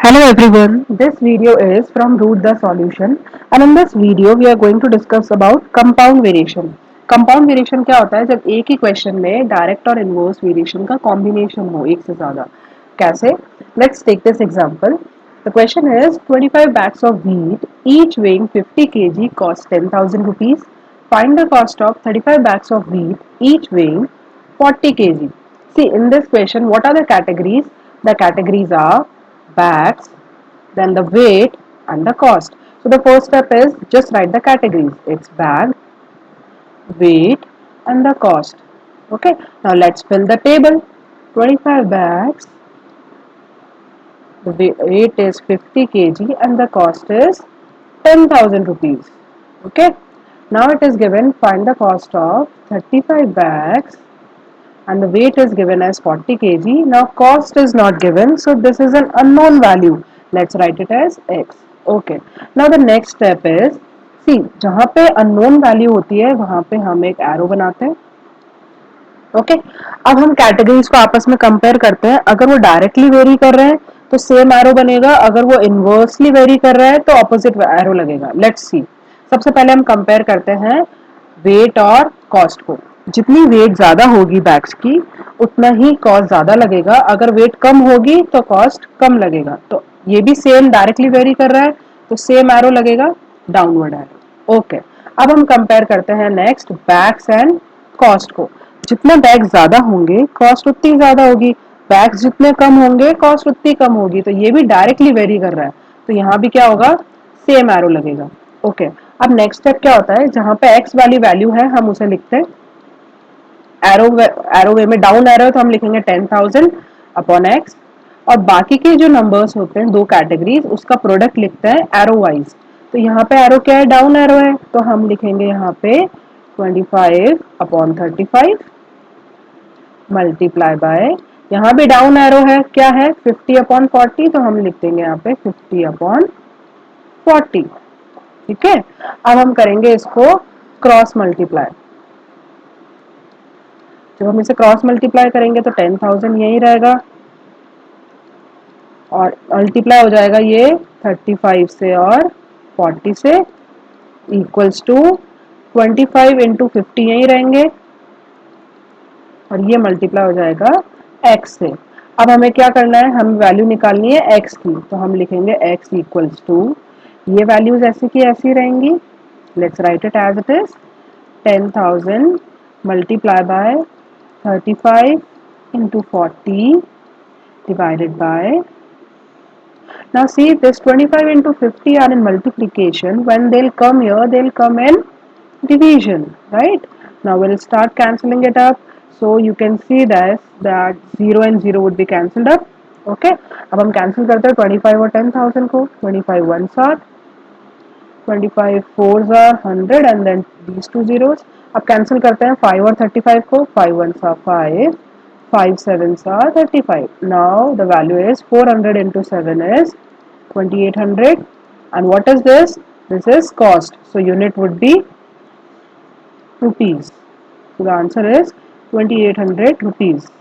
Hello everyone, this video is from Root the Solution and in this video we are going to discuss about compound variation. Compound variation क्या होता है जब एक ही question में direct और inverse variation का combination हो एक से ज्यादा. कैसे? Let's take this example. The question is 25 bags of wheat each weighing 50 kg cost 10,000 rupees. Find the cost of 35 bags of wheat each weighing 40 kg. See in this question what are the categories? The categories are bags, then the weight and the cost. So the first step is just write the categories. It's bag, weight and the cost. Okay, now let's fill the table. 25 bags, the weight is 50 kg and the cost is 10,000 rupees. Okay, now it is given find the cost of 35 bags and the weight is given as 40 kg. Now cost is not given, so this is an unknown value. Let's write it as x. Okay. Now the next step is see जहाँ पे unknown value होती है वहाँ पे हम एक arrow बनाते हैं. ओके अब हम कैटेगरीज को आपस में कंपेयर करते हैं. अगर वो डायरेक्टली वेरी कर रहे हैं तो सेम एरो बनेगा. अगर वो इनवर्सली वेरी कर रहा है तो ऑपोजिट एरो लगेगा. Let's see. सबसे पहले हम कंपेयर करते हैं वेट और कॉस्ट को. जितनी वेट ज्यादा होगी बैग्स की उतना ही कॉस्ट ज्यादा लगेगा. अगर वेट कम होगी तो कॉस्ट कम लगेगा. तो ये भी सेम डायरेक्टली वेरी कर रहा है तो सेम एरो लगेगा, डाउनवर्ड एरो. ओके अब हम कंपेयर करते हैं नेक्स्ट बैग्स एंड कॉस्ट को. जितने बैग ज्यादा होंगे कॉस्ट उतनी ज्यादा होगी. बैग्स जितने कम होंगे कॉस्ट उतनी कम होगी. तो ये भी डायरेक्टली वेरी कर रहा है तो यहाँ भी क्या होगा, सेम एरो लगेगा. ओके अब नेक्स्ट स्टेप क्या होता है, जहां पे एक्स वाली वैल्यू है हम उसे लिखते हैं एरो. एरो वे में डाउन एरो तो हम लिखेंगे 10,000 अपॉन एक्स. और बाकी के जो नंबर्स होते हैं दो कैटेगरीज उसका प्रोडक्ट लिखते हैं एरो वाइज. तो यहाँ पे एरो क्या है, डाउन एरो है तो हम लिखेंगे यहाँ पे 25 अपॉन 35 मल्टीप्लाई बाय, यहाँ भी डाउन एरो है क्या है 50 अपॉन 40 तो हम लिख देंगे यहाँ पे 50 अपॉन 40. ठीक है अब हम करेंगे इसको क्रॉस मल्टीप्लाई. जब हम इसे क्रॉस मल्टीप्लाई करेंगे तो 10,000 यही रहेगा और मल्टीप्लाई हो जाएगा ये 35 से और 40 से इक्वल्स टू 25 इंटू 50 यही रहेंगे और ये मल्टीप्लाई हो जाएगा x से. अब हमें क्या करना है, हम वैल्यू निकालनी है x की. तो हम लिखेंगे x इक्वल्स टू ये वैल्यूज ऐसी की ऐसी रहेंगी. Let's write it as it is 10,000 multiply by 35 into 40 divided by. Now see this 25 into 50 are in multiplication. When they'll come here, they'll come in division, right? Now we'll start cancelling it up. So you can see that 0 and 0 would be cancelled up. Okay. अब हम cancel करते हैं 25 और 10,000 को. 25 ones are 25 fours are 100 and then these two zeros. अब cancel करते हैं 5 और 35 को. 5 ones are 5, 5 sevens are 35. Now the value is 400 into 7 is 2800. And what is this? This is cost. So unit would be rupees. So the answer is 2800 rupees.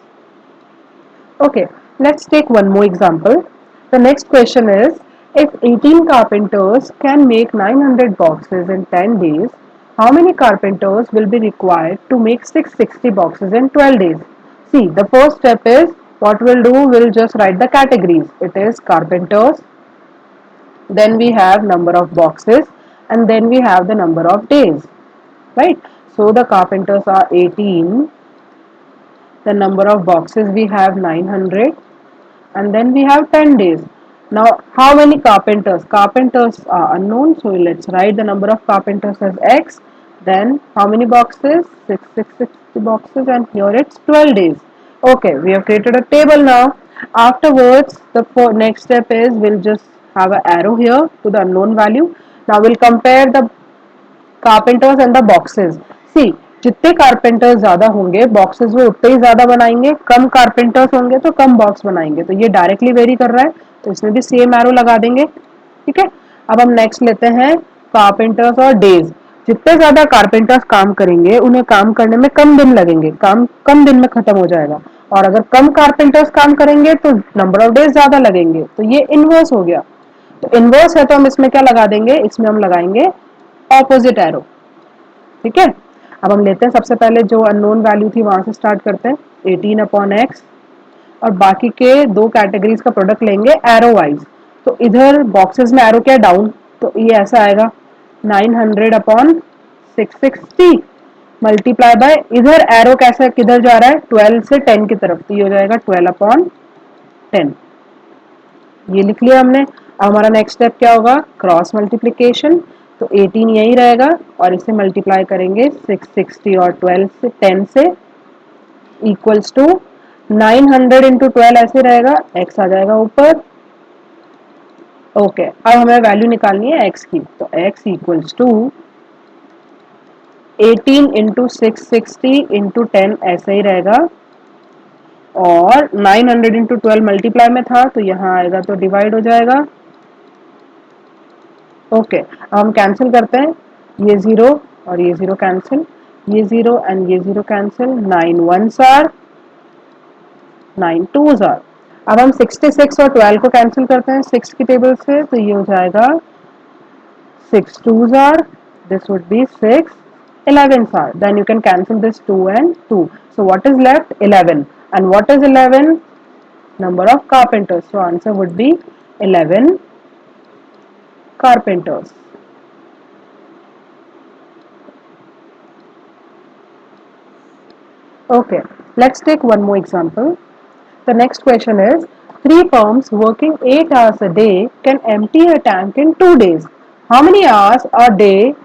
Okay, let's take one more example. The next question is, if 18 carpenters can make 900 boxes in 10 days, how many carpenters will be required to make 660 boxes in 12 days? See, the first step is, what we'll do, we'll just write the categories. It is carpenters, then we have number of boxes, and then we have the number of days, right? So the carpenters are 18, the number of boxes we have 900, and then we have 10 days. Now how many carpenters? Carpenters are unknown, so let's write the number of carpenters as x. Then how many boxes? 660 boxes, and here it's 12 days. Okay, we have created a table now. Afterwards the next step is we'll just have an arrow here to the unknown value. Now we'll compare the carpenters and the boxes. See जितने carpenters ज्यादा होंगे boxes वो उतने ही ज्यादा बनाएंगे. कम carpenters होंगे तो कम box बनाएंगे. तो ये डायरेक्टली वेरी कर रहा है तो इसमें भी सेम एरो लगा देंगे. ठीक है अब हम नेक्स्ट लेते हैं कारपेंटर्स और डेज. जितने ज्यादा कारपेंटर्स काम करेंगे उन्हें काम करने में कम दिन लगेंगे, काम कम दिन में खत्म हो जाएगा. और अगर कम कारपेंटर्स काम करेंगे तो नंबर ऑफ डेज ज्यादा लगेंगे, तो ये इनवर्स हो गया। तो इनवर्स है तो हम इसमें क्या लगा देंगे, इसमें हम लगाएंगे ऑपोजिट एरो। ठीक है, अब हम लेते हैं सबसे पहले जो अननोन वैल्यू थी वहां से स्टार्ट करते हैं, 18/x, और बाकी के दो कैटेगरीज का प्रोडक्ट लेंगे एरो वाइज। तो इधर बॉक्सेस में एरो क्या डाउन, तो ये ऐसा आएगा 900/660 मल्टीप्लाई बाय, इधर एरो कैसे किधर जा रहा है 12 से 10 की तरफ, तो ये हो जाएगा 12/10। ये लिख लिया हमने। अब हमारा नेक्स्ट स्टेप क्या होगा, क्रॉस मल्टीप्लीकेशन। तो 18 यही रहेगा और इसे मल्टीप्लाई करेंगे 660 और 12 से 10 से, इक्वल्स टू 900 इंटू 12 ऐसे रहेगा, x आ जाएगा ऊपर। ओके, अब हमें वैल्यू निकालनी है x की, तो x equals to 18 into 660 into 10 ऐसे ही रहेगा, और 900 इंटू 12 मल्टीप्लाई में था तो यहाँ आएगा तो डिवाइड हो जाएगा। ओके, अब हम कैंसिल करते हैं, ये जीरो और ये जीरो कैंसिल, ये जीरो एंड ये zero cancel, 9 1s are 9 2s are. अब हम 66 और 12 को कैंसिल करते हैं 6 की टेबल से, तो ये हो जाएगा 6 2s are, this would be 6 11s are, then you can cancel this 2 and 2, so what is left 11, and what is 11, number of carpenters, so answer would be 11 carpenters. Okay, let's take one more example. The next question is, three firms working 8 hours a day can empty a tank in 2 days. How many hours a day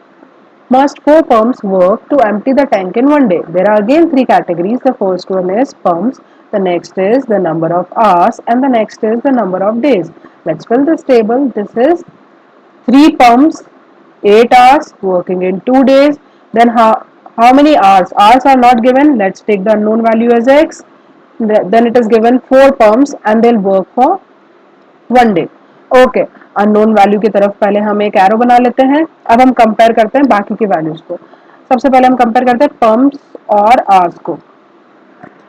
must four pumps work to empty the tank in 1 day? There are again three categories. The first one is pumps, the next is the number of hours, and the next is the number of days. Let's fill this table. This is three pumps, 8 hours working in 2 days. Then how many hours? Hours are not given. Let's take the unknown value as x. Then it is given 4 pumps and they'll work for 1 day. Okay, unknown value की तरफ पहले हम एक arrow बना लेते हैं। अब हम कंपेयर करते हैं बाकी की वैल्यूज को। सबसे पहले हम कंपेयर करते हैं पंप्स और आवर्स को।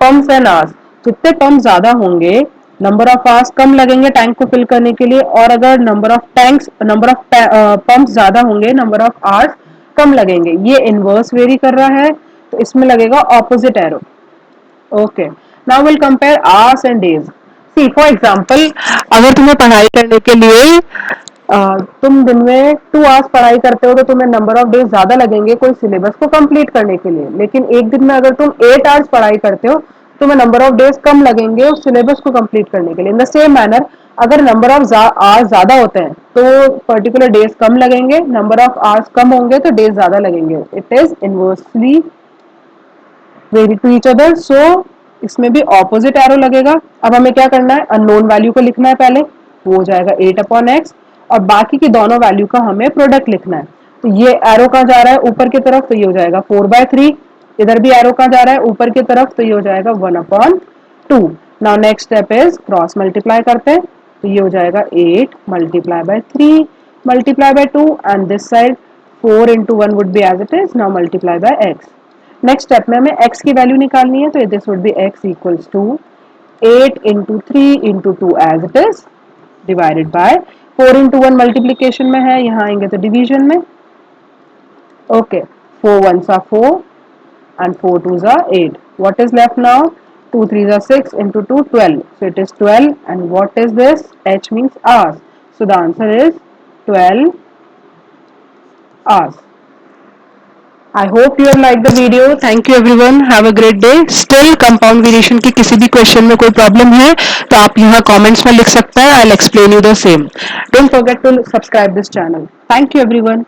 पंप्स एंड आवर्स, जितने पंप ज्यादा होंगे नंबर ऑफ आवर्स कम लगेंगे टैंक को फिल करने के लिए, और अगर नंबर ऑफ पंप ज्यादा होंगे नंबर ऑफ आवर्स कम लगेंगे। ये इनवर्स वेरी कर रहा है तो इसमें लगेगा opposite arrow. Okay, now will compare hours and days. See for example, अगर तुम्हें पढ़ाई करने के लिए तुम दिन में 2 आवर्स पढ़ाई करते हो तो तुम्हें नंबर ऑफ डेज ज्यादा लगेंगे कोई सिलेबस को कंप्लीट करने के लिए, लेकिन एक दिन में अगर तुम 8 आवर्स पढ़ाई करते हो तुम्हें नंबर ऑफ डेज कम लगेंगे उस सिलेबस को कंप्लीट करने के लिए। इन द सेम मैनर, अगर नंबर ऑफ आवर्स ज्यादा होते हैं तो पर्टिकुलर डेज कम लगेंगे, नंबर ऑफ आवर्स कम होंगे तो डेज ज्यादा लगेंगे। It is inversely vary to each other, so इसमें भी ऑपोजिट एरो लगेगा। अब हमें क्या करना है, अननोन वैल्यू को लिखना है पहले, वो हो जाएगा 8/x, और बाकी की दोनों वैल्यू का हमें प्रोडक्ट लिखना है। तो ये एरो कहाँ जा रहा है ऊपर की तरफ, तो ये हो जाएगा 4/3। इधर भी एरो कहाँ जा रहा है ऊपर की तरफ, तो ये हो जाएगा 1/2। Now next step is cross multiply करते हैं, तो ये हो जाएगा 8 multiply by 3 multiply by 2, and this side 4 into 1 would be as it is, now multiply by x. Next step में हमें x की वैल्यू निकालनी है, तो this would be x equals to 8 into 3 into 2 as it is divided by 4 into 1 multiplication में है, यहाँ आएंगे तो डिवीजन में। Okay, 4 1s are 4 and 4 2s are 8. What is left now? 2 3s are 6 into 2 12. So it is 12, and what is this? H means hours. So the answer is 12 hours. I hope you have liked the video. Thank you everyone. Have a great day. Still compound variation की किसी भी question में कोई problem है तो आप यहाँ comments में लिख सकते हैं. I'll explain you the same. Don't forget to subscribe this channel. Thank you everyone.